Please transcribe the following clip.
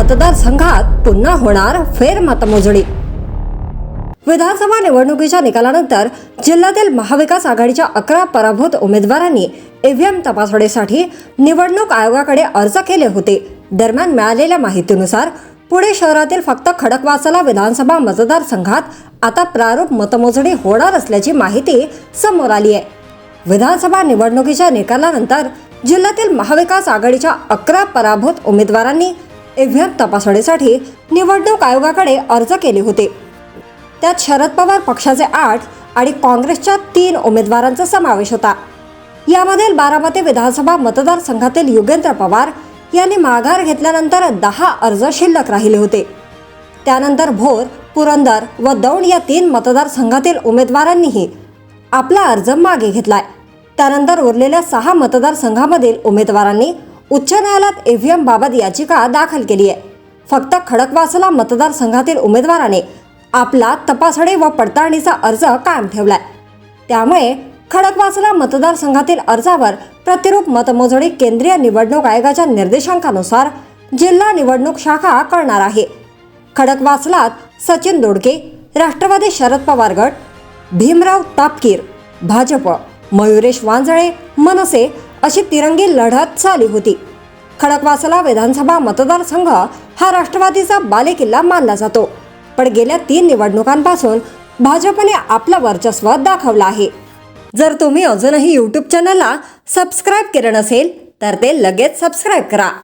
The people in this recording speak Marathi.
मतदारसंघात पुन्हा होणार फेरमतमोजणी। विधानसभा निवडणुकीच्या निकालानंतर जिल्ह्यातील महाविकास आघाडीच्या 11 पराभूत उमेदवारांनी ईव्हीएम तपासणीसाठी निवडणूक आयोगाकडे अर्ज केले होते। दरम्यान मिळालेल्या माहितीनुसार पुणे शहरातील फक्त खडकवासला विधानसभा मतदारसंघात आता प्रारूप मतमोजणी होणार असल्याची माहिती समोर आली आहे। विधानसभा निवडणुकीच्या निकालानंतर जिल्ह्यातील महाविकास आघाडीच्या 11 पराभूत उमेदवारांनी ईव्हीएम तपासणीसाठी निवडणूक आयोगाकडे अर्ज केले होते। त्यात शरद पवार पक्षाचे 8 आणि काँग्रेसच्या 3 उमेदवारांचा समावेश होता। यामधील बारामती विधानसभा मतदारसंघातील योगेंद्र पवार यांनी माघार घेतल्यानंतर 10 अर्ज शिल्लक राहिले होते। त्यानंतर भोर, पुरंदर व दौंड या 3 मतदारसंघातील उमेदवारांनीही आपला अर्ज मागे घेतलाय। त्यानंतर उरलेल्या 6 मतदारसंघामधील उमेदवारांनी उच्च न्यायालयात ईव्हीएम बाबत याचिका दाखल केली आहे। फक्त खडकवासला मतदारसंघातील उमेदवाराने आपला तपासणी व पडताळणीचा अर्ज कायम ठेवलाय। त्यामुळे खडकवासला मतदारसंघातील अर्जावर प्रतिरूप मतमोजणी केंद्रीय निवडणूक आयोगाच्या निर्देशांकानुसार जिल्हा निवडणूक शाखा करणार आहे। खडकवासलात सचिन दोडके, राष्ट्रवादी शरद पवार गट, भीमराव तापकीर भाजप, मयुरेश वांजळे मनसे अशी तिरंगी लढत झाली होती। खडकवासला विधानसभा मतदारसंघ हा राष्ट्रवादीचा बालेकिल्ला मानला जातो, पण गेल्या 3 निवडणुकांपासून भाजपने आपलं वर्चस्व दाखवलं आहे। जर तुम्ही अजूनही YouTube चॅनलला सबस्क्राईब केलं नसेल तर ते लगेच सबस्क्राईब करा।